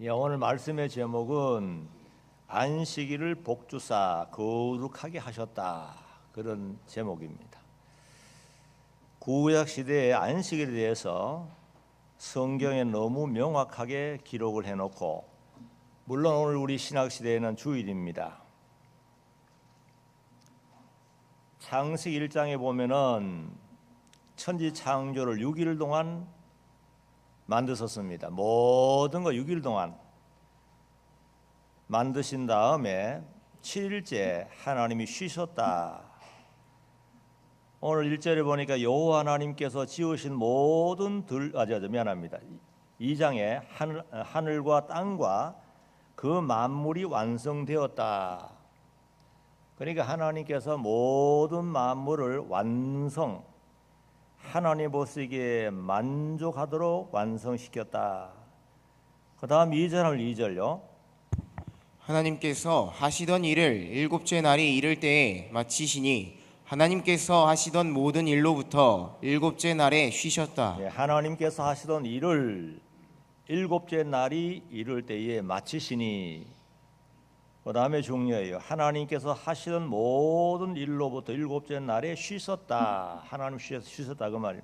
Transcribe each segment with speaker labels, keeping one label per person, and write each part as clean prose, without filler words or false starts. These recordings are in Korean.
Speaker 1: 오늘 말씀의 제목은 안식일을 복주사 거룩하게 하셨다, 그런 제목입니다. 구약 시대의 안식일에 대해서 성경에 너무 명확하게 기록을 해놓고, 물론 오늘 우리 신학 시대에는 주일입니다. 창세기 1장에 보면은 천지 창조를 6일 동안 만드셨습니다. 모든 거 6일 동안 만드신 다음에 7일째 하나님이 쉬셨다. 오늘 1절에 보니까 여호와 하나님께서 지으신 모든 2장에 하늘과 땅과 그 만물이 완성되었다. 그러니까 하나님께서 모든 만물을 하나님 보시기에 만족하도록 완성시켰다. 그 다음 2절요.
Speaker 2: 하나님께서 하시던 일을 일곱째 날이 이를 때에 마치시니 하나님께서 하시던 모든 일로부터 일곱째 날에 쉬셨다.
Speaker 1: 하나님께서 하시던 일을 일곱째 날이 이를 때에 마치시니, 그 다음에 중요해요. 하나님께서 하시던 모든 일로부터 일곱째 날에 쉬셨다. 하나님 쉬셨다 그 말이에요.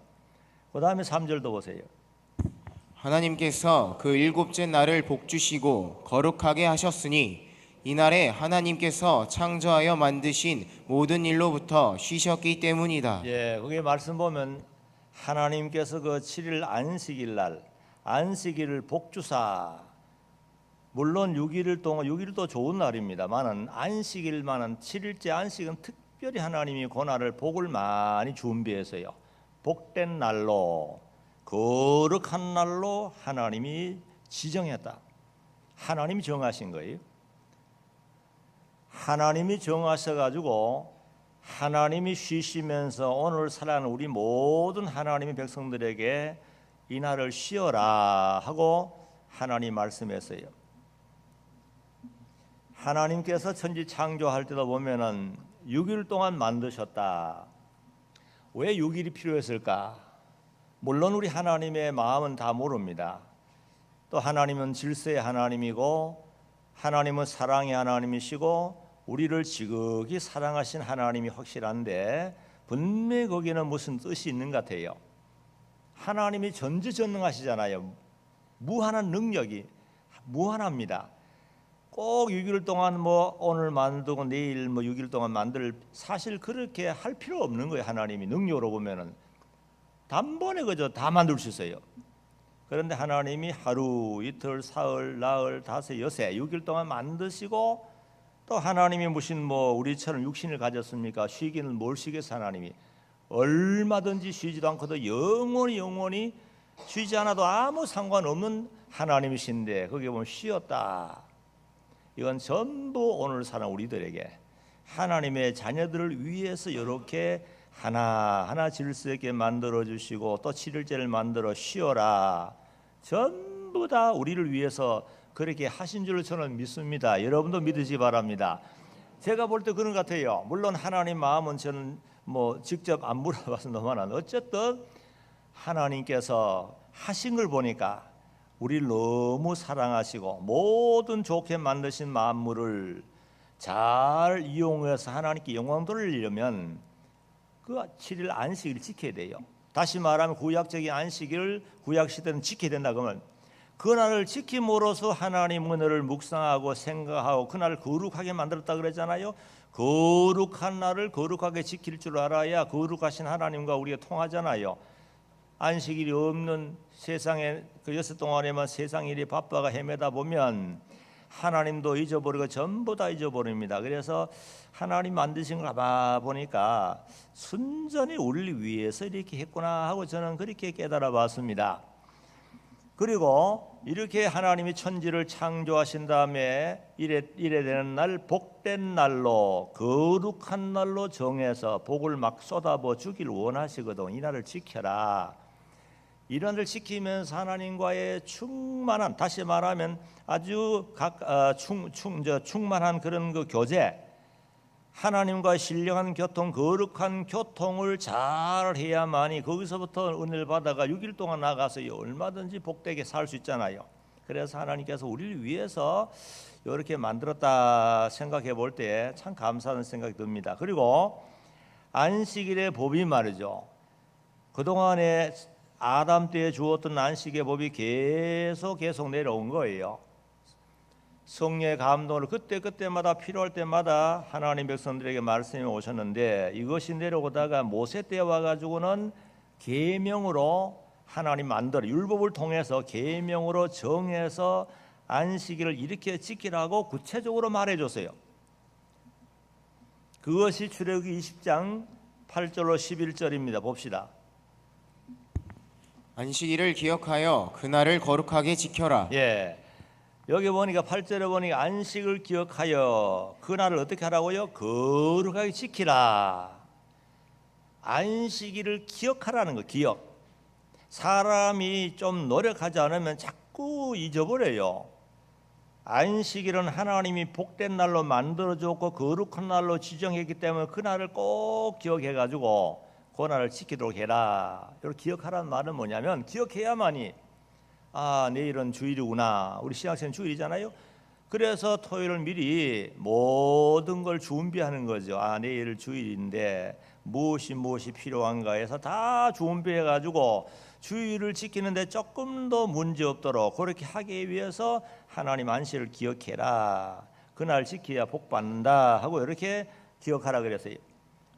Speaker 1: 그 다음에 3절도 보세요.
Speaker 2: 하나님께서 그 일곱째 날을 복주시고 거룩하게 하셨으니 이날에 하나님께서 창조하여 만드신 모든 일로부터 쉬셨기 때문이다.
Speaker 1: 거기 말씀 보면 하나님께서 그 7일 안식일 날 안식일을 복주사, 물론 6일 동안 6일도 좋은 날입니다만은 안식일만은 7일째 안식은 특별히 하나님이 그날을 복을 많이 준비해서요, 복된 날로, 거룩한 날로 하나님이 지정했다. 하나님이 정하신 거예요. 하나님이 정하셔가지고 하나님이 쉬시면서 오늘 살아가는 우리 모든 하나님의 백성들에게 이 날을 쉬어라 하고 하나님 말씀했어요. 하나님께서 천지 창조할 때도 보면은 6일 동안 만드셨다. 왜 6일이 필요했을까? 물론 우리 하나님의 마음은 다 모릅니다. 또 하나님은 질서의 하나님이고, 하나님은 사랑의 하나님이시고, 우리를 지극히 사랑하신 하나님이 확실한데, 분명히 거기는 무슨 뜻이 있는 것 같아요. 하나님이 전지전능하시잖아요. 무한한 능력이 무한합니다. 꼭 6일 동안 오늘 만들고 내일 6일 동안 사실 그렇게 할 필요 없는 거예요. 하나님이 능력으로 보면은 단번에 그저 다 만들 수 있어요. 그런데 하나님이 하루, 이틀, 사흘, 나흘, 닷새, 여새 6일 동안 만드시고, 또 하나님이 무슨 우리처럼 육신을 가졌습니까? 쉬기는 뭘 쉬겠어? 하나님이 얼마든지 쉬지도 않고도 영원히 쉬지 않아도 아무 상관없는 하나님이신데, 거기에 보면 쉬었다. 이건 전부 오늘 사는 우리들에게 하나님의 자녀들을 위해서 이렇게 하나하나 질서 있게 만들어주시고, 또 7일째를 만들어 쉬어라, 전부 다 우리를 위해서 그렇게 하신 줄 저는 믿습니다. 여러분도 믿으시기 바랍니다. 제가 볼 때 그런 것 같아요. 물론 하나님 마음은 저는 직접 안 물어봤습니다만, 어쨌든 하나님께서 하신 걸 보니까 우리를 너무 사랑하시고 모든 좋게 만드신 만물을 잘 이용해서 하나님께 영광 돌리려면 그 7일 안식일을 지켜야 돼요. 다시 말하면 구약적인 안식일을 구약시대는 지켜야 된다. 그러면 그날을 지킴으로써 하나님 은혜를 묵상하고 생각하고 그날을 거룩하게 만들었다 그러잖아요. 거룩한 날을 거룩하게 지킬 줄 알아야 거룩하신 하나님과 우리가 통하잖아요. 안식일이 없는 세상에 그 여섯 동안에만 세상 일이 바빠가 헤매다 보면 하나님도 잊어버리고 전부 다 잊어버립니다. 그래서 하나님 만드신 걸 보니까 순전히 우리를 위해서 이렇게 했구나 하고 저는 그렇게 깨달아 봤습니다. 그리고 이렇게 하나님이 천지를 창조하신 다음에 이래 되는 날, 복된 날로, 거룩한 날로 정해서 복을 막 쏟아부어 주길 원하시거든. 이 날을 지켜라. 이 날을 지키면서 하나님과의 충만한, 다시 말하면 아주 충만한 그런 그 교제, 하나님과 신령한 교통, 거룩한 교통을 잘 해야만이 거기서부터 은혜를 받아가 6일 동안 나가서 얼마든지 복되게 살 수 있잖아요. 그래서 하나님께서 우리를 위해서 이렇게 만들었다 생각해 볼 때 참 감사하는 생각이 듭니다. 그리고 안식일의 법이 말이죠. 그동안에 아담 때에 주었던 안식의 법이 계속 내려온 거예요. 성령의 감동을 그때마다 필요할 때마다 하나님 백성들에게 말씀이 오셨는데, 이것이 내려오다가 모세 때 와가지고는 계명으로 하나님 만들어 율법을 통해서 계명으로 정해서 안식일을 이렇게 지키라고 구체적으로 말해줬어요. 그것이 출애굽기 20장 8절로 11절입니다. 봅시다.
Speaker 2: 안식일을 기억하여 그날을 거룩하게 지켜라.
Speaker 1: 예, 여기 보니까 8절에 보니까 안식을 기억하여 그날을 어떻게 하라고요? 거룩하게 지키라. 안식일을 기억하라는 거. 기억. 사람이 좀 노력하지 않으면 자꾸 잊어버려요. 안식일은 하나님이 복된 날로 만들어줬고 거룩한 날로 지정했기 때문에 그 날을 꼭 기억해가지고 그 날을 지키도록 해라. 이렇게 기억하라는 말은 뭐냐면, 기억해야만이 내일은 주일이구나. 우리 신학생 주일이잖아요. 그래서 토요일을 미리 모든 걸 준비하는 거죠. 내일 주일인데 무엇이 필요한가 해서 다 준비해가지고 주일을 지키는데 조금 더 문제 없도록 그렇게 하기 위해서 하나님 안식을 기억해라. 그날 지켜야 복 받는다 하고 이렇게 기억하라 그랬어요.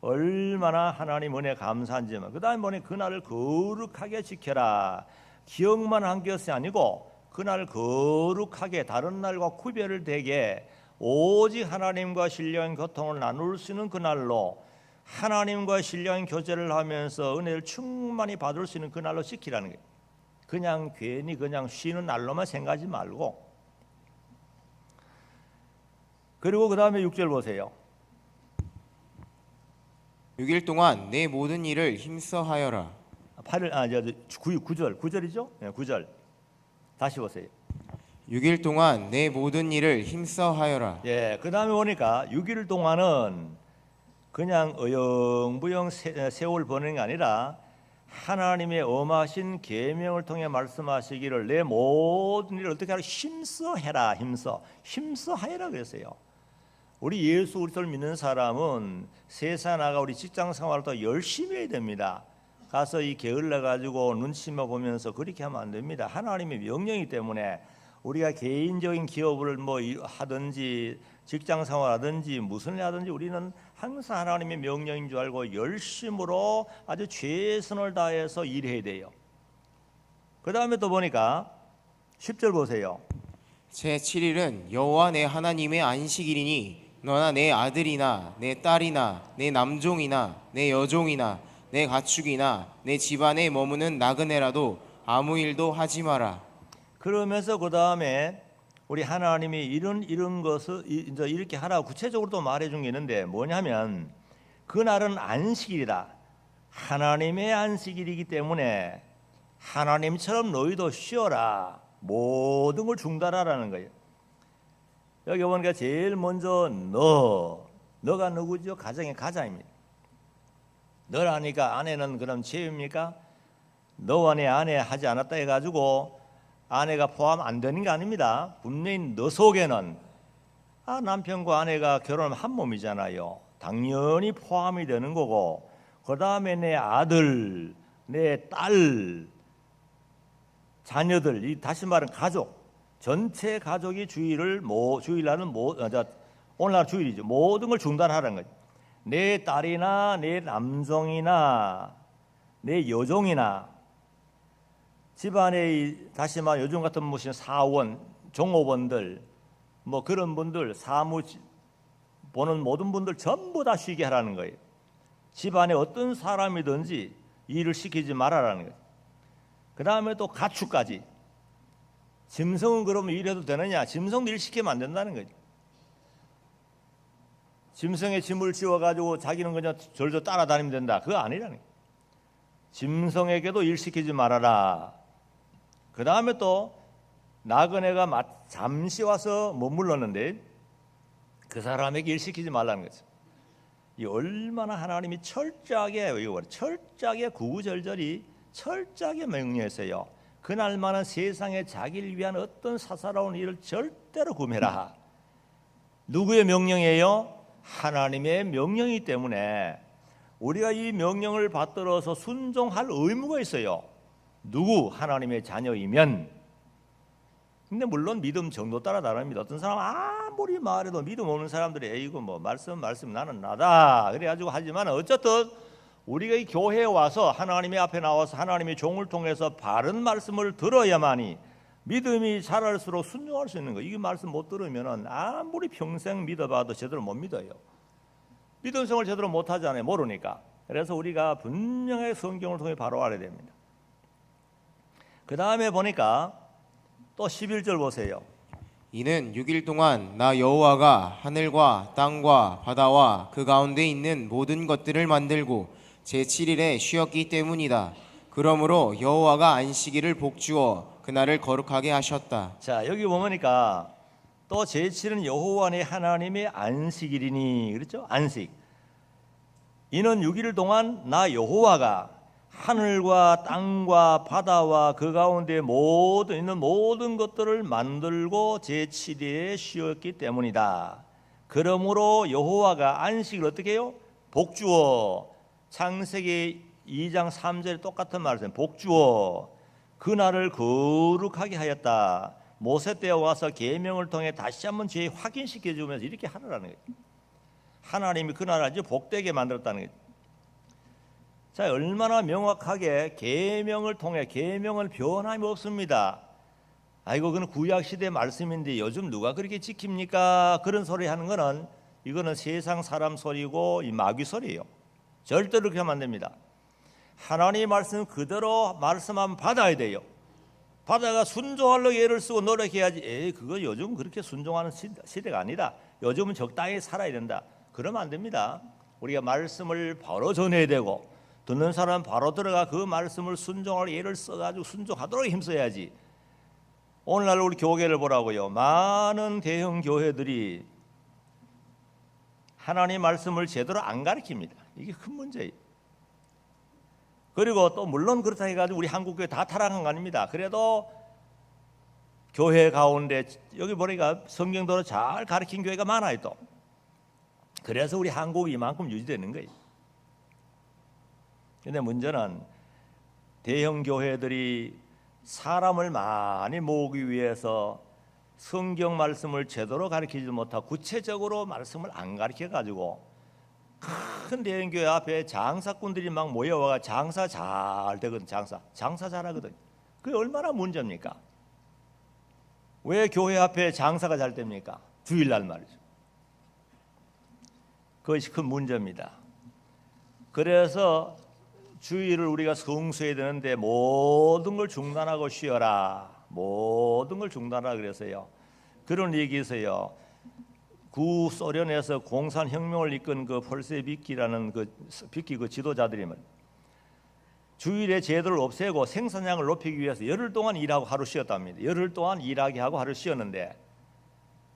Speaker 1: 얼마나 하나님 은혜 감사한지만. 그 다음에 보니 그날을 거룩하게 지켜라. 기억만 한 것이 아니고 그날 거룩하게 다른 날과 구별을 되게 오직 하나님과 신령한 교통을 나눌 수 있는 그날로, 하나님과 신령한 교제를 하면서 은혜를 충만히 받을 수 있는 그날로 지키라는 거예요. 그냥 괜히 그냥 쉬는 날로만 생각하지 말고. 그리고 그 다음에 6절 보세요.
Speaker 2: 6일 동안 내 모든 일을 힘써 하여라.
Speaker 1: 9절이죠? 9절 다시 보세요.
Speaker 2: 6일 동안 내 모든 일을 힘써 하여라.
Speaker 1: 예, 그 다음에 보니까 6일 동안은 그냥 어영부영 세월 보내는 게 아니라 하나님의 엄하신 계명을 통해 말씀하시기를 내 모든 일을 어떻게 하라? 힘써 해라. 힘써 하여라 그랬어요. 우리 예수 그리스도를 믿는 사람은 세상 나가 우리 직장 생활을 더 열심히 해야 됩니다. 가서 이 게을러 가지고 눈치만 보면서 그렇게 하면 안 됩니다. 하나님의 명령이기 때문에 우리가 개인적인 기업을 하든지 직장 생활하든지 무슨 일 하든지 우리는 항상 하나님의 명령인 줄 알고 열심으로 아주 최선을 다해서 일해야 돼요. 그 다음에 또 보니까 10절 보세요.
Speaker 2: 제7일은 여호와 내 하나님의 안식일이니 너나 내 아들이나 내 딸이나 내 남종이나 내 여종이나 내 가축이나 내 집안에 머무는 나그네라도 아무 일도 하지 마라.
Speaker 1: 그러면서 그 다음에 우리 하나님이 이런 것을 이제 이렇게 하라고 구체적으로 또 말해준 게 있는데, 뭐냐면 그날은 안식일이다. 하나님의 안식일이기 때문에 하나님처럼 너희도 쉬어라. 모든 걸 중단하라는 거예요. 여기 보니까 제일 먼저 너가 누구죠? 가정의 가장입니다. 너라니까 아내는 그럼 죄입니까? 너와 내 아내 하지 않았다 해가지고 아내가 포함 안 되는 게 아닙니다. 분명히 너 속에는 남편과 아내가 결혼하면 한 몸이잖아요. 당연히 포함이 되는 거고, 그 다음에 내 아들, 내 딸, 자녀들, 다시 말하면 가족, 전체 가족이 주일날은 오늘날 주일이죠. 모든 걸 중단하라는 거죠. 내 딸이나 내 남종이나 내 여종이나 집안에 다시 말해 요즘 같은 무슨 사원, 종업원들 그런 분들, 사무 보는 모든 분들 전부 다 쉬게 하라는 거예요. 집안에 어떤 사람이든지 일을 시키지 말아라는 거예요. 그 다음에 또 가축까지. 짐승은 그러면 일해도 되느냐? 짐승도 일 시키면 안 된다는 거죠. 짐승의 짐을 지워가지고 자기는 그냥 절저 따라다니면 된다. 그거 아니라는 거예요. 짐승에게도 일 시키지 말아라. 그 다음에 또 나그네가 잠시 와서 머물렀는데 그 사람에게 일 시키지 말라는 거죠. 이 얼마나 하나님이 철저하게 구구절절히 철저하게 명령했어요. 그날만은 세상에 자기를 위한 어떤 사사로운 일을 절대로 금해라. 누구의 명령이에요? 하나님의 명령이기 때문에 우리가 이 명령을 받들어서 순종할 의무가 있어요. 누구? 하나님의 자녀이면. 근데 물론 믿음 정도 따라 다릅니다. 어떤 사람 아무리 말해도 믿음 없는 사람들이 이거 뭐 말씀 나는 나다 그래가지고 하지만 어쨌든 우리가 이 교회에 와서 하나님의 앞에 나와서 하나님의 종을 통해서 바른 말씀을 들어야만이 믿음이 자랄수록 순종할 수 있는 거예요. 이 말씀 못 들으면 아무리 평생 믿어봐도 제대로 못 믿어요. 믿음 생활을 제대로 못 하잖아요. 모르니까. 그래서 우리가 분명하게 성경을 통해 바로 알아야 됩니다. 그 다음에 보니까 또 11절 보세요.
Speaker 2: 이는 6일 동안 나 여호와가 하늘과 땅과 바다와 그 가운데 있는 모든 것들을 만들고 제7일에 쉬었기 때문이다. 그러므로 여호와가 안식일을 복주어 그날을 거룩하게 하셨다.
Speaker 1: 자, 여기 보니까 또 제7은 여호와 네 하나님의 안식일이니 그렇죠? 안식. 이는 6일 동안 나 여호와가 하늘과 땅과 바다와 그 가운데 있는 모든 것들을 만들고 제7일에 쉬었기 때문이다. 그러므로 여호와가 안식을 어떻게 해요? 복주어. 창세기 2장 3절에 똑같은 말이에요. 복주어. 그날을 거룩하게 하였다. 모세 때에 와서 계명을 통해 다시 한번 죄 확인시켜 주면서 이렇게 하라는 거예요. 하나님이 그날을 아주 복되게 만들었다는 거예요. 자, 얼마나 명확하게 계명을 통해 계명은 변함이 없습니다. 아이고 그건 구약 시대 말씀인데 요즘 누가 그렇게 지킵니까? 그런 소리 하는 거는 이거는 세상 사람 소리고 이 마귀 소리예요. 절대로 그렇게 하면 안 됩니다. 하나님의 말씀 그대로 말씀하면 받아야 돼요. 받아가 순종하려고 애를 쓰고 노력해야지. 그거 요즘 그렇게 순종하는 시대가 아니다. 요즘은 적당히 살아야 된다. 그러면 안 됩니다. 우리가 말씀을 바로 전해야 되고 듣는 사람 바로 들어가 그 말씀을 순종할 애를 써가지고 순종하도록 힘써야지. 오늘날 우리 교회를 보라고요. 많은 대형 교회들이 하나님 말씀을 제대로 안 가르칩니다. 이게 큰 문제예요. 그리고 또 물론 그렇다 해가지고 우리 한국 교회 다 타락한 거 아닙니다. 그래도 교회 가운데 여기 보니까 성경대로 잘 가르친 교회가 많아요 또. 그래서 우리 한국이 이만큼 유지되는 거예요. 근데 문제는 대형 교회들이 사람을 많이 모으기 위해서 성경 말씀을 제대로 가르치지 못하고 구체적으로 말씀을 안 가르쳐 가지고 큰 대형 교회 앞에 장사꾼들이 막 모여와 장사 잘 되거든. 장사 잘하거든. 그게 얼마나 문제입니까? 왜 교회 앞에 장사가 잘 됩니까? 주일날 말이죠. 그것이 큰 문제입니다. 그래서 주일을 우리가 성수해야 되는데 모든 걸 중단하고 쉬어라. 모든 걸 중단하라 그래서요. 그런 얘기 있어요. 구소련에서 공산혁명을 이끈 그 볼셰비키라는 비키 지도자들이 주일의 제도를 없애고 생산량을 높이기 위해서 열흘 동안 일하고 하루 쉬었답니다. 열흘 동안 일하게 하고 하루 쉬었는데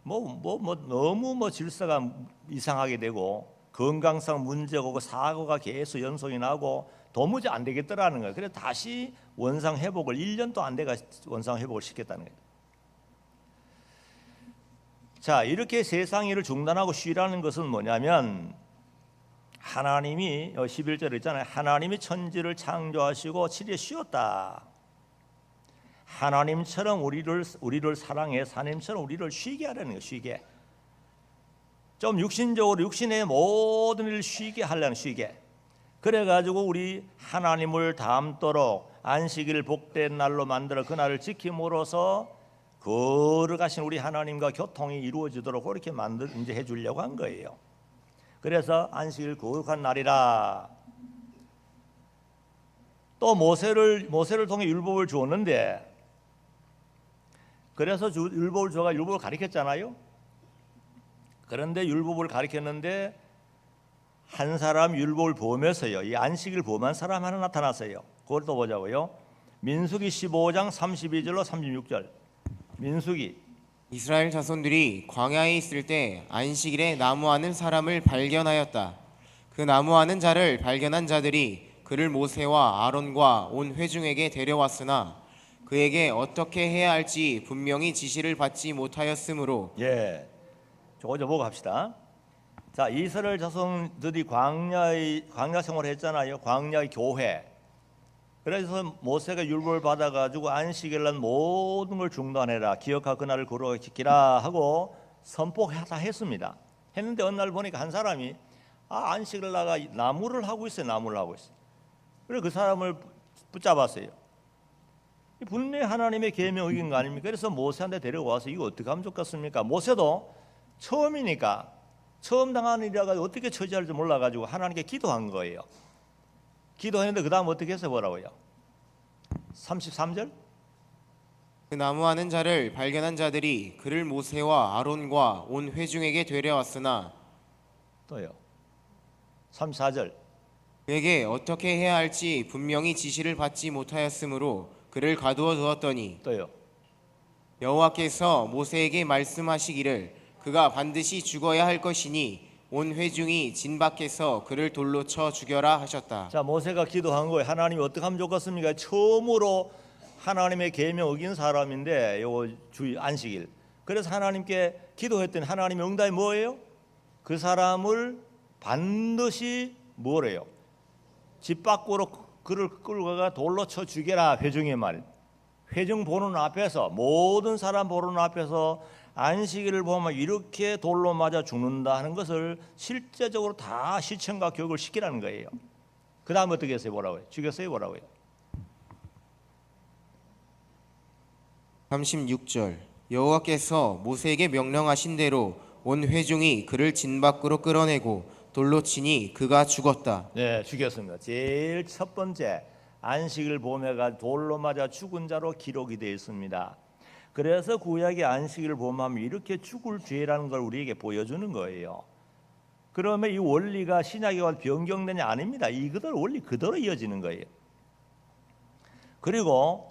Speaker 1: 너무 질서가 이상하게 되고 건강상 문제가 오고 사고가 계속 연속이 나고 도무지 안 되겠더라는 거예요. 그래서 다시 원상 회복을 1년도 안 돼가 원상 회복을 시켰다는 거예요. 자, 이렇게 세상 일을 중단하고 쉬라는 것은 뭐냐면 하나님이 11절에 있잖아요. 하나님이 천지를 창조하시고 7일에 쉬었다. 하나님처럼 우리를 사랑해 하나님처럼 우리를 쉬게 하라는 거예요. 쉬게. 좀 육신적으로 육신의 모든 일을 쉬게 하려는 쉬게. 그래가지고 우리 하나님을 닮도록 안식일 복된 날로 만들어 그날을 지킴으로써 거룩하신 우리 하나님과 교통이 이루어지도록 그렇게 이제 해주려고 한 거예요. 그래서 안식일 거룩한 날이라. 또 모세를 통해 율법을 주었는데 그래서 율법을 주어가 율법을 가르쳤잖아요. 그런데 율법을 가르쳤는데 한 사람 율법을 범해서요. 이 안식일 범한 사람 하나 나타났어요. 그걸 또 보자고요. 민수기 15장 32절로 36절. 민수기.
Speaker 2: 이스라엘 자손들이 광야에 있을 때 안식일에 나무하는 사람을 발견하였다. 그 나무하는 자를 발견한 자들이 그를 모세와 아론과 온 회중에게 데려왔으나 그에게 어떻게 해야 할지 분명히 지시를 받지 못하였으므로
Speaker 1: 예, 저거 좀 보고 합시다. 자, 이스라엘 자손들이 광야 생활을 했잖아요. 광야의 교회. 그래서 모세가 율법을 받아가지고 안식일 날 모든 걸 중단해라, 기억하 그날을 거룩하게 지키라 하고 선포하다 했습니다. 했는데 어느 날 보니까 한 사람이 안식일 나가 나무를 하고 있어요. 나무를 하고 있어요. 그래서 그 사람을 붙잡았어요. 분명히 하나님의 계명 어긴 거 아닙니까? 그래서 모세한테 데려와서 이거 어떻게 하면 좋겠습니까? 모세도 처음이니까 처음 당한 일이라 어떻게 처지할지 몰라가지고 하나님께 기도한 거예요. 기도했는데 그 다음 어떻게 해서 뭐라고요? 33절.
Speaker 2: 그 나무하는 자를 발견한 자들이 그를 모세와 아론과 온 회중에게 데려왔으나
Speaker 1: 또요. 34절.
Speaker 2: 그에게 어떻게 해야 할지 분명히 지시를 받지 못하였으므로 그를 가두어 두었더니
Speaker 1: 또요.
Speaker 2: 여호와께서 모세에게 말씀하시기를 그가 반드시 죽어야 할 것이니 온 회중이 진 밖에서 그를 돌로 쳐 죽여라 하셨다.
Speaker 1: 자, 모세가 기도한 거예요. 하나님이 어떻게 하면 좋겠습니까? 처음으로 하나님의 계명 어긴 사람인데 요 주의 안식일. 그래서 하나님께 기도했더니 하나님의 응답이 뭐예요? 그 사람을 반드시 뭐래요? 집 밖으로 그를 끌고 가 돌로 쳐 죽여라. 회중의 말. 회중 보는 앞에서, 모든 사람 보는 앞에서 안식일을 보면 이렇게 돌로 맞아 죽는다 하는 것을 실제적으로 다 시청과 교육을 시키라는 거예요. 그 다음 어떻게 했어요? 뭐라고요? 죽였어요? 뭐라고요?
Speaker 2: 36절 여호와께서 모세에게 명령하신 대로 온 회중이 그를 진 밖으로 끌어내고 돌로 치니 그가 죽었다.
Speaker 1: 네, 죽였습니다. 제일 첫 번째 안식일 범해가 돌로 맞아 죽은 자로 기록이 되어 있습니다. 그래서 구약의 안식일을 범하면 이렇게 죽을 죄라는 걸 우리에게 보여주는 거예요. 그러면 이 원리가 신약에 와서 변경되냐? 아닙니다. 이그대로 원리 그대로 이어지는 거예요. 그리고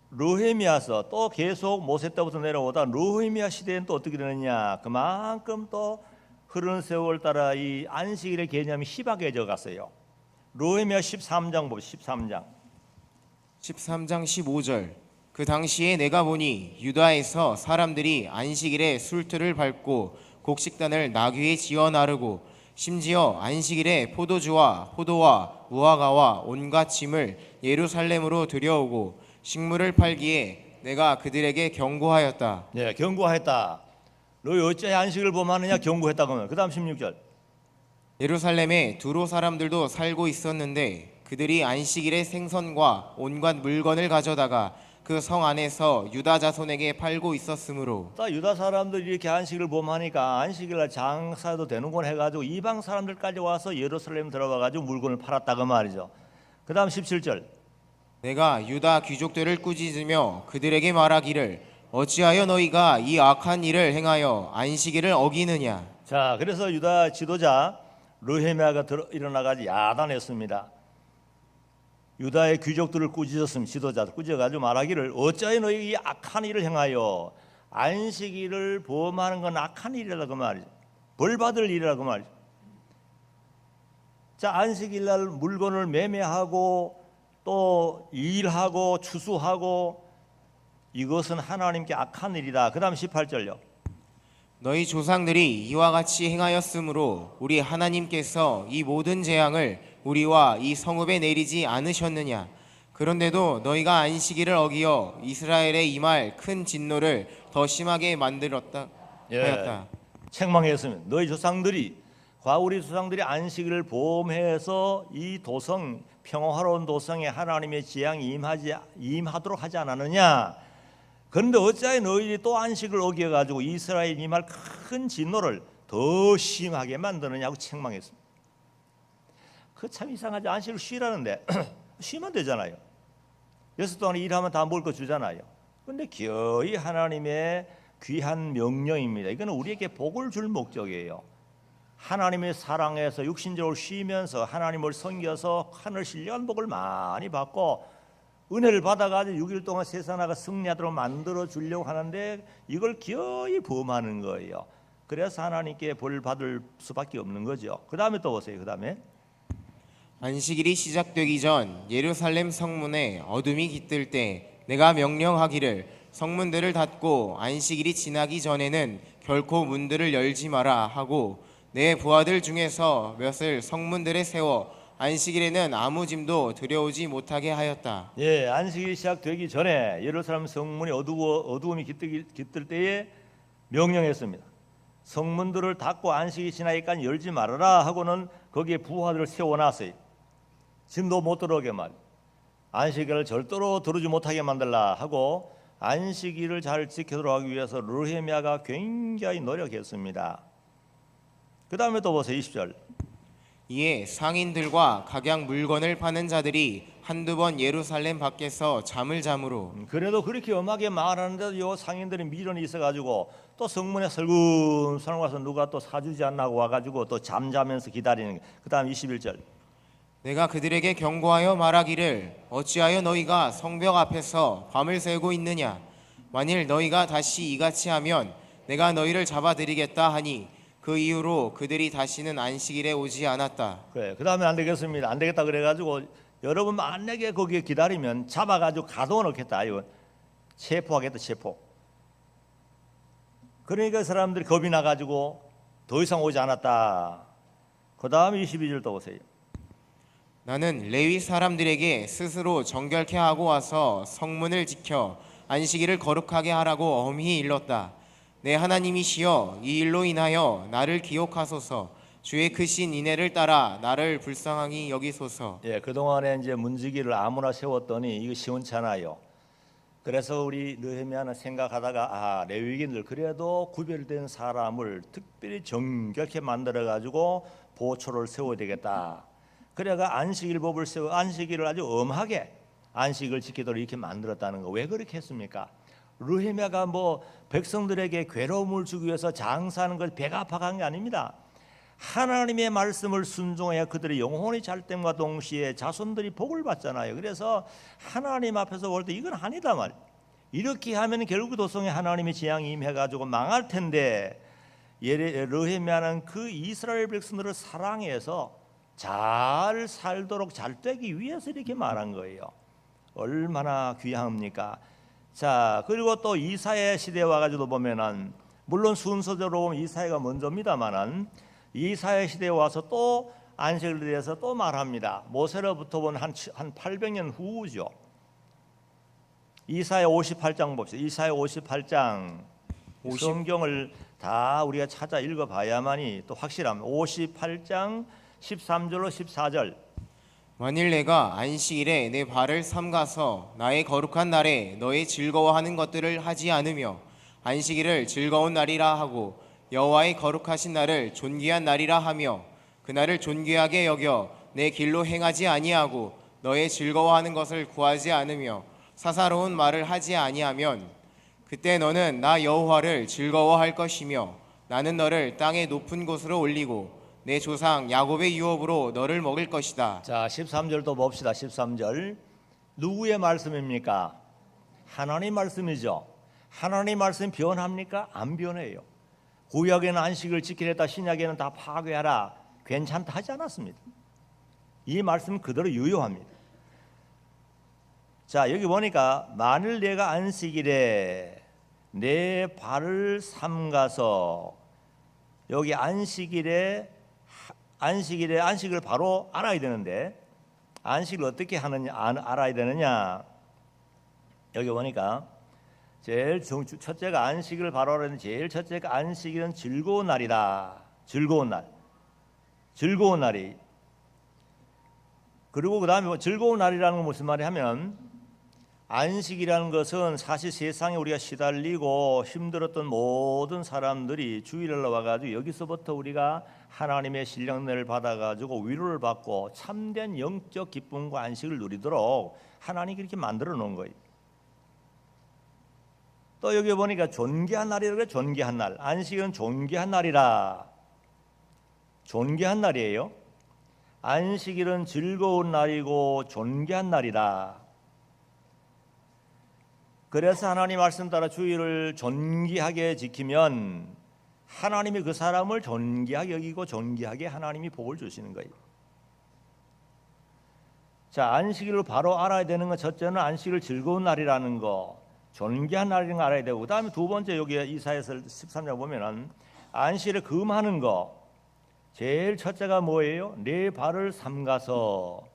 Speaker 1: 느헤미야서 또 계속 모세 때부터 내려오다 느헤미야 시대에는 또 어떻게 되느냐? 그만큼 또 흐르는 세월 따라 이 안식일의 개념이 희박해져 갔어요. 느헤미야 13장 봅시다. 13장
Speaker 2: 15절 그 당시에 내가 보니 유다에서 사람들이 안식일에 술틀을 밟고 곡식단을 나귀에 지어 나르고 심지어 안식일에 포도주와 포도와 무화과와 온갖 짐을 예루살렘으로 들여오고 식물을 팔기에 내가 그들에게 경고하였다.
Speaker 1: 네, 경고했다. 너희 어째 안식을 범하느냐? 경고했다. 그러면 그 다음 16절
Speaker 2: 예루살렘에 두로 사람들도 살고 있었는데 그들이 안식일에 생선과 온갖 물건을 가져다가 그 성 안에서 유다 자손에게 팔고 있었으므로
Speaker 1: 유다 사람들이 이렇게 안식을 범하니까 안식일날 장사도 되는군 해가지고 이방 사람들까지 와서 예루살렘 들어와가지고 물건을 팔았다 그 말이죠. 그 다음 17절
Speaker 2: 내가 유다 귀족들을 꾸짖으며 그들에게 말하기를 어찌하여 너희가 이 악한 일을 행하여 안식일을 어기느냐.
Speaker 1: 자, 그래서 유다 지도자 느헤미야가 일어나가지고 야단했습니다. 유다의 귀족들을 꾸짖었으면 지도자들 꾸짖어가지고 말하기를 어찌하여 너희 이 악한 일을 행하여 안식일을 범하는 건 악한 일이라 그 말이죠. 벌 받을 일이라 그 말이죠. 자, 안식일날 물건을 매매하고 또 일하고 추수하고 이것은 하나님께 악한 일이다. 그 다음 18절요.
Speaker 2: 너희 조상들이 이와 같이 행하였으므로 우리 하나님께서 이 모든 재앙을 우리와 이 성읍에 내리지 않으셨느냐. 그런데도 너희가 안식일을 어기어 이스라엘에 임할 큰 진노를 더 심하게 만들었다 하였다.
Speaker 1: 책망했으면 너희 조상들이 우리 조상들이 안식일을 범해서 이 도성 평화로운 도성에 하나님의 재앙이 임하도록 하지 않았느냐. 그런데 어찌하여 너희들이 또 안식을 어겨가지고 이스라엘 임할 큰 진노를 더 심하게 만드느냐고 책망했습니다. 그 참 이상하지. 안식을 쉬라는데 쉬면 되잖아요. 6일 동안 일하면 다 먹을 거 주잖아요. 그런데 기어이 하나님의 귀한 명령입니다. 이거는 우리에게 복을 줄 목적이에요. 하나님의 사랑에서 육신적으로 쉬면서 하나님을 섬겨서 하늘 신령한 복을 많이 받고 은혜를 받아가지고 6일 동안 세상나가 승리하도록 만들어 주려고 하는데 이걸 기어이 범하는 거예요. 그래서 하나님께 벌 받을 수밖에 없는 거죠. 그 다음에 또 보세요. 그 다음에
Speaker 2: 안식일이 시작되기 전 예루살렘 성문에 어둠이 깃들 때 내가 명령하기를 성문들을 닫고 안식일이 지나기 전에는 결코 문들을 열지 마라 하고 내 부하들 중에서 몇을 성문들에 세워 안식일에는 아무 짐도 들여오지 못하게 하였다.
Speaker 1: 예, 안식일이 시작되기 전에 예루살렘 성문이 어두움이 깃들 때에 명령했습니다. 성문들을 닫고 안식이 지나기까지 열지 말아라 하고는 거기에 부하들을 세워놨어요. 짐도 못 들어오게 말. 안식일을 절대로 들어오지 못하게 만들라 하고 안식일을 잘 지키도록 하기 위해서 느헤미야가 굉장히 노력했습니다. 그 다음에 또 보세요. 20절.
Speaker 2: 이에 상인들과 각양 물건을 파는 자들이 한두 번 예루살렘 밖에서 잠을 잠으로
Speaker 1: 그래도 그렇게 엄하게 말하는데도 요 상인들이 미련이 있어가지고 또 성문에 설금설금 와서 누가 또 사주지 않나고 와가지고 또 잠자면서 기다리는. 그 다음 21절.
Speaker 2: 내가 그들에게 경고하여 말하기를 어찌하여 너희가 성벽 앞에서 밤을 새고 있느냐 만일 너희가 다시 이같이 하면 내가 너희를 잡아들이겠다 하니 그 이후로 그들이 다시는 안식일에 오지 않았다.
Speaker 1: 그래. 그 다음에 안 되겠습니다. 안 되겠다 그래가지고 여러분 만약에 거기에 기다리면 잡아가지고 가둬 놓겠다. 이거 체포하겠다. 체포. 그러니까 사람들이 겁이 나가지고 더 이상 오지 않았다. 그 다음에 22절 또 보세요.
Speaker 2: 나는 레위 사람들에게 스스로 정결케 하고 와서 성문을 지켜 안식일을 거룩하게 하라고 엄히 일렀다. 내 하나님이시여 이 일로 인하여 나를 기억하소서. 주의 크신 인애를 따라 나를 불쌍하게 여기소서.
Speaker 1: 예, 그동안에 이제 문지기를 아무나 세웠더니 이거 시원찮아요. 그래서 우리 느헤미야는 생각하다가 레위인들 그래도 구별된 사람을 특별히 정결케 만들어 가지고 보초를 세워야 되겠다. 그래가 안식일법을 세워 안식일을 아주 엄하게 안식을 지키도록 이렇게 만들었다는 거. 왜 그렇게 했습니까? 느헤미야가 뭐 백성들에게 괴로움을 주기 위해서 장사하는 걸 배가 아파간 게 아닙니다. 하나님의 말씀을 순종해야 그들의 영혼이 잘됨과 동시에 자손들이 복을 받잖아요. 그래서 하나님 앞에서 볼 때 이건 아니다 말. 이렇게 하면 결국 도성에 하나님의 재앙이 임해가지고 망할 텐데 느헤미야는 그 이스라엘 백성들을 사랑해서 잘 살도록 잘 되기 위해서 이렇게 말한 거예요. 얼마나 귀합니까? 자, 그리고 또 이사야 시대에 와가지고 보면은 물론 순서대로 보면 이사야가 먼저입니다만은 이사야 시대에 와서 또 안식일에 대해서 또 말합니다. 모세로부터 본 한 800년 후죠. 이사야 58장 봅시다. 이사야 58장 성경을 다 우리가 찾아 읽어봐야만이 또 확실합니다. 58장 13절로 14절.
Speaker 2: 만일 내가 안식일에 내 발을 삼가서 나의 거룩한 날에 너의 즐거워하는 것들을 하지 않으며 안식일을 즐거운 날이라 하고 여호와의 거룩하신 날을 존귀한 날이라 하며 그날을 존귀하게 여겨 내 길로 행하지 아니하고 너의 즐거워하는 것을 구하지 않으며 사사로운 말을 하지 아니하면 그때 너는 나 여호와를 즐거워할 것이며 나는 너를 땅의 높은 곳으로 올리고 내 조상 야곱의 유업으로 너를 먹일 것이다.
Speaker 1: 자, 13절도 봅시다. 13절. 누구의 말씀입니까? 하나님 말씀이죠. 하나님 말씀 변합니까? 안 변해요. 구약에는 안식을 지키려 했다. 신약에는 다 파괴하라. 괜찮다 하지 않았습니다. 이 말씀 그대로 유효합니다. 자, 여기 보니까 만일 내가 안식일에 내 발을 삼가서 여기 안식을 바로 알아야 되는데 안식을 어떻게 하느냐 알아야 되느냐. 여기 보니까 제일 첫째가 안식일을 바로 알아야 되는데 제일 첫째가 안식일은 즐거운 날이다. 즐거운 날이. 그리고 그 다음에 즐거운 날이라는 건 무슨 말이 하면 안식이라는 것은 사실 세상에 우리가 시달리고 힘들었던 모든 사람들이 주일날 와가지고 여기서부터 우리가 하나님의 신령을 받아가지고 위로를 받고 참된 영적 기쁨과 안식을 누리도록 하나님이 그렇게 만들어 놓은 거예요. 또 여기 보니까 존귀한 날이라고 그래. 존귀한 날. 안식은 존귀한 날이라. 존귀한 날이에요. 안식일은 즐거운 날이고 존귀한 날이다. 그래서 하나님 말씀 따라 주일을 존귀하게 지키면 하나님이 그 사람을 존귀하게 여기고 존귀하게 하나님이 복을 주시는 거예요. 자, 안식일로 바로 알아야 되는 건 첫째는 안식일 즐거운 날이라는 거, 존귀한 날이라는 거 알아야 되고, 그다음에 두 번째 여기 이사야서 13장 보면은 안식일에 금하는 거, 제일 첫째가 뭐예요? 내 발을 삼가서.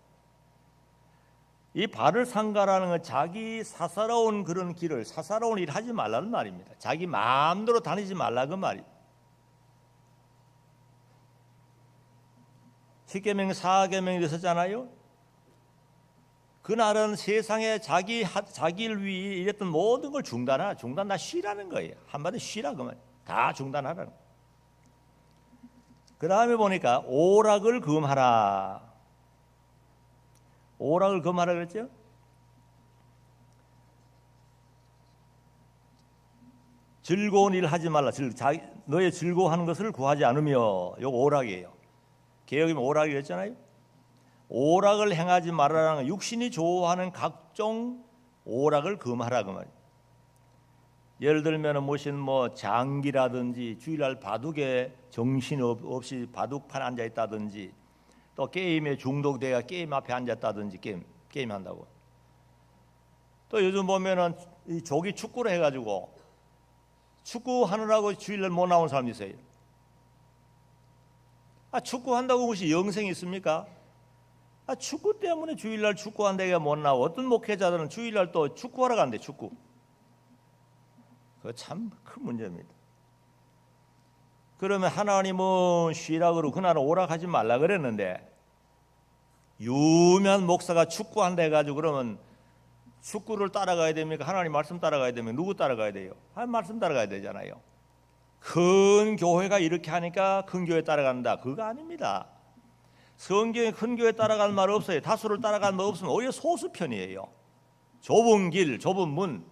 Speaker 1: 이 발을 삼가라는 건 자기 사사로운 그런 길을, 사사로운 일 하지 말라는 말입니다. 자기 마음대로 다니지 말라 그 말이에요. 십계명 4계명이 있었잖아요. 그날은 세상에 자기를 위해 이랬던 모든 걸 중단 다 쉬라는 거예요. 한마디 쉬라 그 말. 다 중단하라는 거예요. 그 다음에 보니까 오락을 금하라. 오락을 금하라 그랬죠? 즐거운 일 하지 말라. 너의 즐거워하는 것을 구하지 않으며. 이거 오락이에요. 개혁이면 오락이랬잖아요. 오락을 행하지 말아라는 건 육신이 좋아하는 각종 오락을 금하라 그 말이에요. 예를 들면 무슨 장기라든지 주일날 바둑에 정신 없이 바둑판에 앉아 있다든지, 또 게임에 중독돼가 게임 앞에 앉았다든지 게임 한다고. 또 요즘 보면은 이 조기 축구를 해가지고 축구 하느라고 주일날 못 나온 사람이 있어요. 축구 한다고 혹시 영생이 있습니까? 축구 때문에 주일날 축구한다가 못 나와. 어떤 목회자들은 주일날 또 축구하러 간대. 축구. 그거 참 큰 문제입니다. 그러면 하나님은 쉬라 그러고 그날은 오락하지 말라 그랬는데, 유명한 목사가 축구한다 해가지고 그러면 축구를 따라가야 됩니까? 하나님 말씀 따라가야 됩니까? 누구 따라가야 돼요? 하나님 말씀 따라가야 되잖아요. 큰 교회가 이렇게 하니까 큰 교회 따라간다. 그거 아닙니다. 성경에 큰 교회 따라갈 말 없어요. 다수를 따라갈 말 없으면 오히려 소수편이에요. 좁은 길, 좁은 문.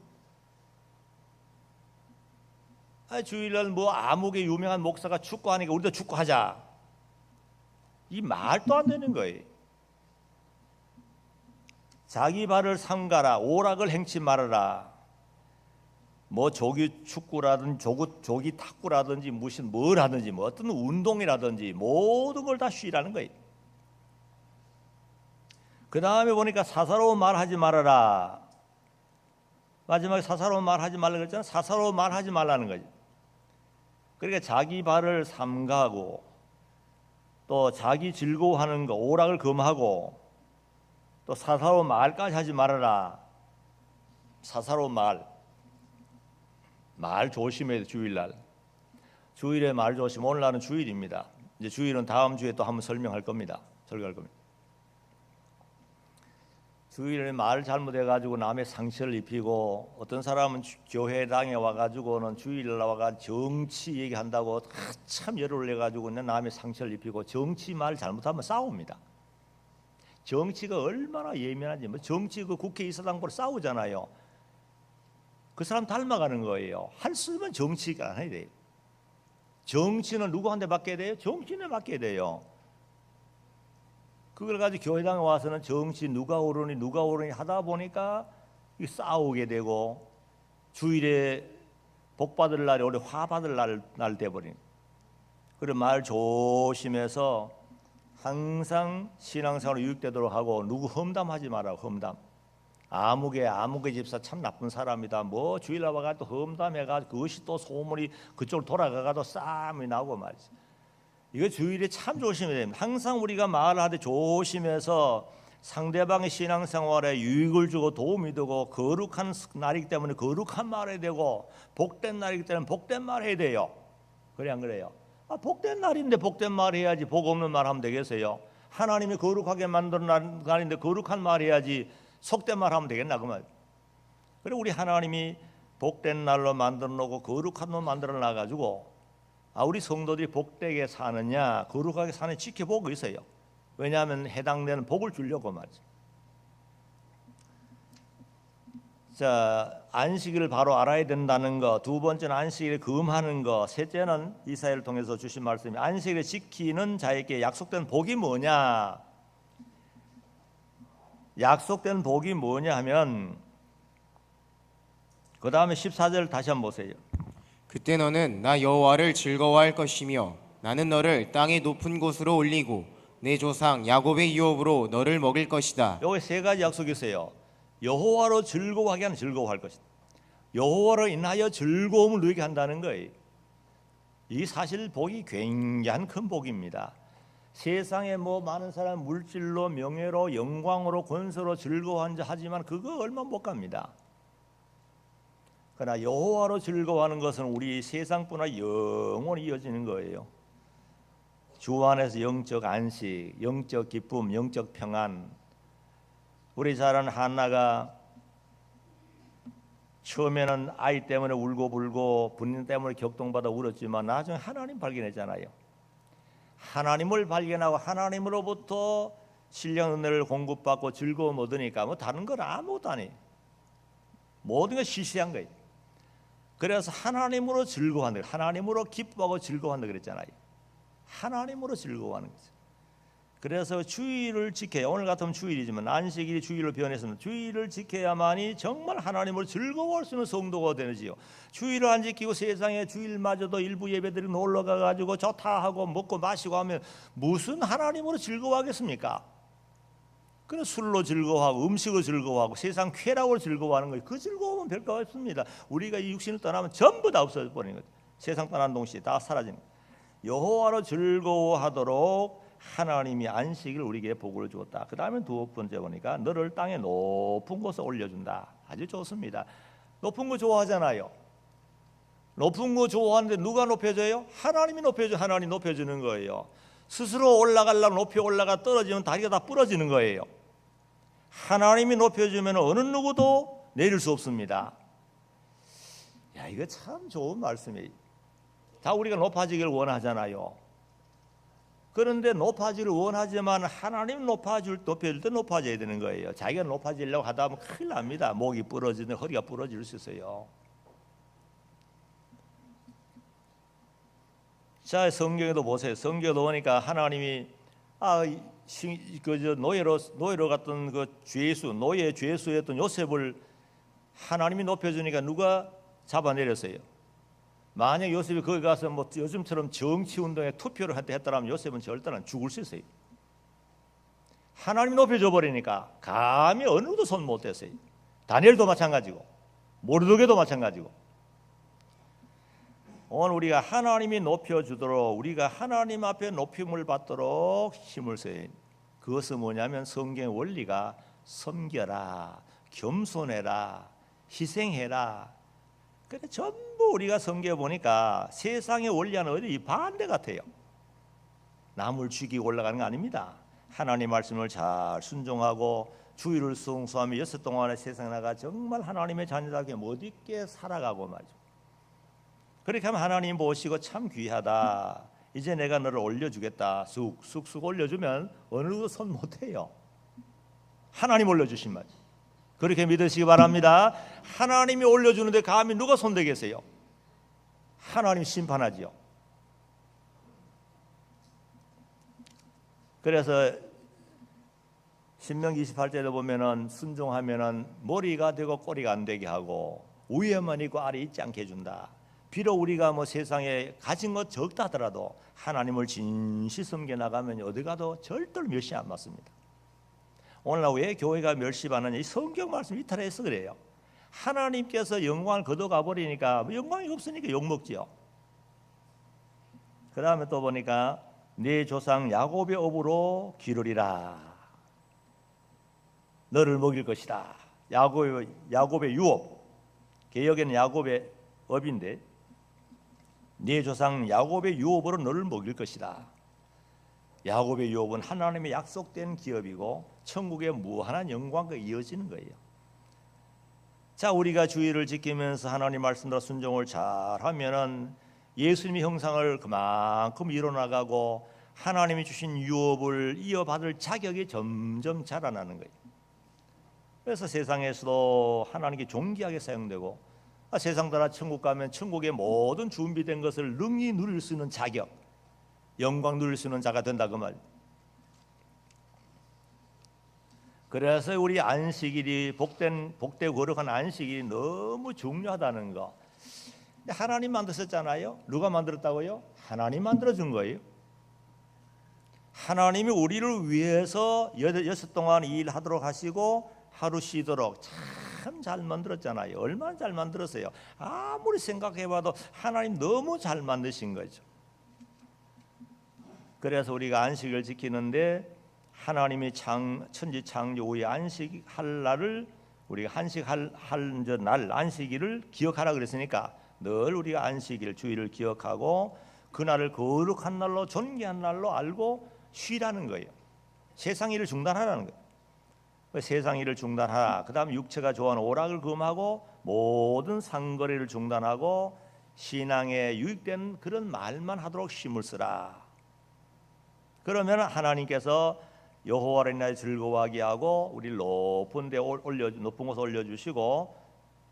Speaker 1: 주일날 아무개 유명한 목사가 축구하니까 우리도 축구하자. 이 말도 안 되는 거예요. 자기 발을 삼가라. 오락을 행치 말아라. 조기 축구라든지 조기 탁구라든지 무슨 뭘 하든지 어떤 운동이라든지 모든 걸 다 쉬라는 거예요. 그 다음에 보니까 사사로운 말 하지 말아라. 마지막에 사사로운 말 하지 말라 그랬잖아요. 사사로운 말 하지 말라는 거지. 그러니까 자기 발을 삼가하고, 또 자기 즐거워하는 거 오락을 금하고, 또 사사로운 말까지 하지 말아라. 사사로운 말 조심해야 돼. 주일에 말 조심. 오늘날은 주일입니다. 이제 주일은 다음 주에 또 한번 설명할 겁니다. 설교할 겁니다. 주일에 말 잘못해가지고 남의 상처를 입히고, 어떤 사람은 교회당에 와가지고는 주일날 와가 정치 얘기한다고 참 열을 내가지고 남의 상처를 입히고, 정치 말 잘못하면 싸웁니다. 정치가 얼마나 예민한지. 정치 국회의사당보고 싸우잖아요. 그 사람 닮아가는 거예요. 한숨은 정치가 안 해야 돼요. 정치는 누구한테 맡겨야 돼요? 정치인에 맡겨야 돼요. 그걸 가지고 교회당에 와서는 정치 누가 옳으니 하다 보니까 싸우게 되고, 주일에 복 받을 날이 오히려 화 받을 날 돼버린. 그런 말 조심해서 항상 신앙생활로 유익되도록 하고, 누구 험담하지 마라. 험담. 아무개 집사 참 나쁜 사람이다. 주일날 와가지고 험담해가지고 그것이 또 소문이 그쪽으로 돌아가가지고 싸움이 나고 말이지. 이거 주일에 참 조심해야 됩니다. 항상 우리가 말을 하되 조심해서 상대방의 신앙생활에 유익을 주고 도움이 되고, 거룩한 날이기 때문에 거룩한 말 해야 되고, 복된 날이기 때문에 복된 말 해야 돼요. 그래 안 그래요? 복된 날인데 복된 말 해야지 복 없는 말 하면 되겠어요? 하나님이 거룩하게 만든 날인데 거룩한 말 해야지 속된 말 하면 되겠나 그 말. 그래 우리 하나님이 복된 날로 만들어 놓고 거룩한 날 만들어 놔 가지고 우리 성도들이 복되게 사느냐 거룩하게 사느냐 지켜보고 있어요. 왜냐하면 해당되는 복을 주려고 말이죠. 자, 안식일을 바로 알아야 된다는 거, 두 번째는 안식일을 금하는 거, 셋째는 이사야를 통해서 주신 말씀이 안식일을 지키는 자에게 약속된 복이 뭐냐? 약속된 복이 뭐냐 하면 그 다음에 14절 다시 한번 보세요.
Speaker 2: 그때 너는 나 여호와를 즐거워할 것이며 나는 너를 땅의 높은 곳으로 올리고 내 조상 야곱의 유업으로 너를 먹일 것이다.
Speaker 1: 여기 세 가지 약속이 있어요. 여호와로 즐거워하게 하는 즐거워할 것이다. 여호와로 인하여 즐거움을 누리게 한다는 거예요. 이 사실 복이 굉장한 큰 복입니다. 세상에 뭐 많은 사람 물질로 명예로 영광으로 권세로 즐거워하는 하지만 그거 얼마 못 갑니다. 그러나 여호와로 즐거워하는 것은 우리 세상뿐만 영원히 이어지는 거예요. 주 안에서 영적 안식, 영적 기쁨, 영적 평안. 우리 잘 아는 한나가 처음에는 아이 때문에 울고불고 부인 때문에 격동받아 울었지만 나중에 하나님 발견했잖아요. 하나님을 발견하고 하나님으로부터 신령 은혜를 공급받고 즐거움 얻으니까 뭐 다른 건 아무것도 아니에요. 모든 게 시시한 거예요. 그래서 하나님으로 즐거워한다, 하나님으로 기뻐하고 즐거워한다 그랬잖아요. 하나님으로 즐거워하는 거죠. 그래서 주일을 지켜야, 오늘 같으면 주일이지만 안식일이 주일로 변했으면 주일을 지켜야만이 정말 하나님을 즐거워할 수 있는 성도가 되지요. 주일을 안 지키고 세상에 주일마저도 일부 예배들이 놀러 가가지고 좋다 하고 먹고 마시고 하면 무슨 하나님으로 즐거워하겠습니까? 그냥 술로 즐거워하고 음식으로 즐거워하고 세상 쾌락으로 즐거워하는 거예요. 그 즐거움은 별거 없습니다. 우리가 이 육신을 떠나면 전부 다 없어져 버리는 거죠. 세상 떠난 동시에 다 사라지는 거예요. 여호와로 즐거워하도록 하나님이 안식일 우리에게 복을 주었다. 그 다음에 두 번째 보니까 너를 땅의 높은 곳에 올려준다. 아주 좋습니다. 높은 거 좋아하잖아요. 높은 거 좋아하는데 누가 높여줘요? 하나님이 높여줘. 하나님 높여주는 거예요. 스스로 올라가려면 높이 올라가 떨어지면 다리가 다 부러지는 거예요. 하나님이 높여주면 어느 누구도 내릴 수 없습니다. 야, 이거 참 좋은 말씀이에요. 다 우리가 높아지기를 원하잖아요. 그런데 높아지기를 원하지만 하나님 높여줄 때 높아져야 되는 거예요. 자기가 높아지려고 하다 보면 큰일 납니다. 목이 부러지든 허리가 부러질 수 있어요. 자, 성경에도 보세요. 성경에도 보니까 하나님이 노예로 갔던 그 노예 죄수였던 요셉을 하나님이 높여주니까 누가 잡아내렸어요? 만약 요셉이 거기 가서 뭐 요즘처럼 정치 운동에 투표를 했더라면 요셉은 절대로 죽을 수 있어요. 하나님이 높여줘 버리니까 감히 어느 누구도 손 못 댔어요. 다니엘도 마찬가지고 모르드게도 마찬가지고. 오늘 우리가 하나님이 높여주도록 우리가 하나님 앞에 높임을 받도록 힘을 써요. 그것은 뭐냐면 성경의 원리가 섬겨라, 겸손해라, 희생해라. 그래 전부 우리가 성경에 보니까 세상의 원리와는 어디 반대 같아요. 남을 죽이고 올라가는 거 아닙니다. 하나님 말씀을 잘 순종하고 주의를 성수하며 여섯 동안의 세상에 나가 정말 하나님의 자녀답게 멋있게 살아가고 말이죠. 그렇게 하면 하나님 보시고 참 귀하다. 이제 내가 너를 올려주겠다. 쑥쑥 올려주면 어느 누구도 손 못해요. 하나님 올려주신 말이죠. 그렇게 믿으시기 바랍니다. 하나님이 올려주는데 감히 누가 손대겠어요? 하나님 심판하지요. 그래서 신명기 28절에 보면은 순종하면은 머리가 되고 꼬리가 안 되게 하고 위에만 있고 아래 있지 않게 해준다. 비록 우리가 뭐 세상에 가진 것 적다 하더라도 하나님을 진실 섬겨 나가면 어디 가도 절대로 멸시 안 받습니다. 오늘날 왜 교회가 멸시받느냐? 이 성경 말씀 이탈해서 그래요. 하나님께서 영광을 거둬가 버리니까 영광이 없으니까 욕먹지요. 그 다음에 또 보니까 네 조상 야곱의 업으로 기르리라. 너를 먹일 것이다. 야곱의 유업. 개역에는 야곱의 업인데 네 조상 야곱의 유업으로 너를 먹일 것이다. 야곱의 유업은 하나님의 약속된 기업이고 천국의 무한한 영광과 이어지는 거예요. 자, 우리가 주의를 지키면서 하나님 말씀대로 순종을 잘하면은 예수님의 형상을 그만큼 이뤄나가고 하나님이 주신 유업을 이어받을 자격이 점점 자라나는 거예요. 그래서 세상에서도 하나님께 존귀하게 사용되고 세상 따라 천국 가면 천국의 모든 준비된 것을 능히 누릴 수 있는 자격, 영광 누릴 수 있는 자가 된다 그 말. 그래서 우리 안식일이 복되고 거룩한 안식일이 너무 중요하다는 거. 하나님 만드셨잖아요. 누가 만들었다고요? 하나님 만들어준 거예요. 하나님이 우리를 위해서 여섯 동안 일하도록 하시고 하루 쉬도록 참 잘 만들었잖아요. 얼마나 잘 만들었어요. 아무리 생각해봐도 하나님 너무 잘 만드신 거죠. 그래서 우리가 안식을 지키는데 하나님이 천지 창조 후에 안식할 날을 우리가 날 안식일을 기억하라 그랬으니까 늘 우리가 안식일 주일을 기억하고 그날을 거룩한 날로 존귀한 날로 알고 쉬라는 거예요. 세상 일을 중단하라는 거예요. 세상 일을 중단하라. 그다음 육체가 좋아하는 오락을 금하고 모든 상거래를 중단하고 신앙에 유익된 그런 말만 하도록 힘을 쓰라. 그러면 하나님께서 여호와를 인하여 즐거워하게 하고 우리를 높은 곳에 올려주시고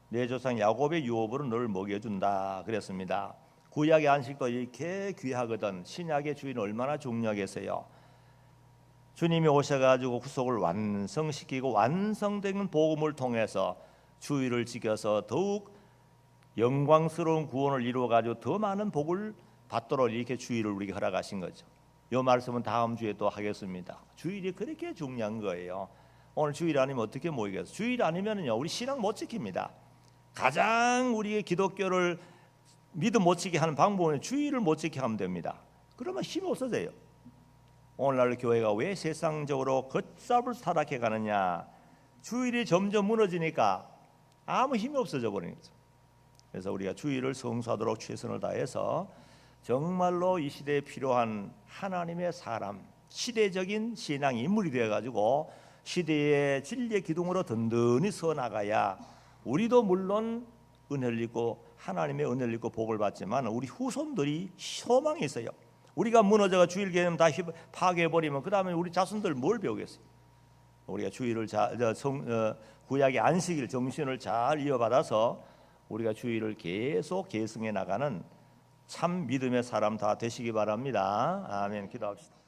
Speaker 1: 내 조상 야곱의 유업으로 늘 먹여준다 그랬습니다. 구약의 안식도 이렇게 귀하거든 신약의 주인은 얼마나 중요하겠어요. 주님이 오셔가지고 구속을 완성시키고 완성된 복음을 통해서 주의를 지켜서 더욱 영광스러운 구원을 이루어가지고 더 많은 복을 받도록 이렇게 주의를 우리에게 허락하신 거죠. 이 말씀은 다음 주에 또 하겠습니다. 주일이 그렇게 중요한 거예요. 오늘 주일 아니면 어떻게 모이겠어요? 주일 아니면요 우리 신앙 못 지킵니다. 가장 우리의 기독교를 믿음 못 지키게 하는 방법은 주일을 못 지키게 하면 됩니다. 그러면 힘이 없어져요. 오늘날 교회가 왜 세상적으로 걷잡을 타락해 가느냐? 주일이 점점 무너지니까 아무 힘이 없어져 버리는 거죠. 그래서 우리가 주일을 성수하도록 최선을 다해서 정말로 이 시대에 필요한 하나님의 사람, 시대적인 신앙 인물이 되어가지고 시대의 진리의 기둥으로 든든히 서 나가야 우리도 물론 은혜를 입고 하나님의 은혜를 입고 복을 받지만 우리 후손들이 소망이 있어요. 우리가 무너져가 주일 개념 다 파괴해버리면 그 다음에 우리 자손들 뭘 배우겠어요? 우리가 주일을 구약의 안식일 정신을 잘 이어받아서 우리가 주일을 계속 계승해 나가는 참 믿음의 사람 다 되시기 바랍니다. 아멘. 기도합시다.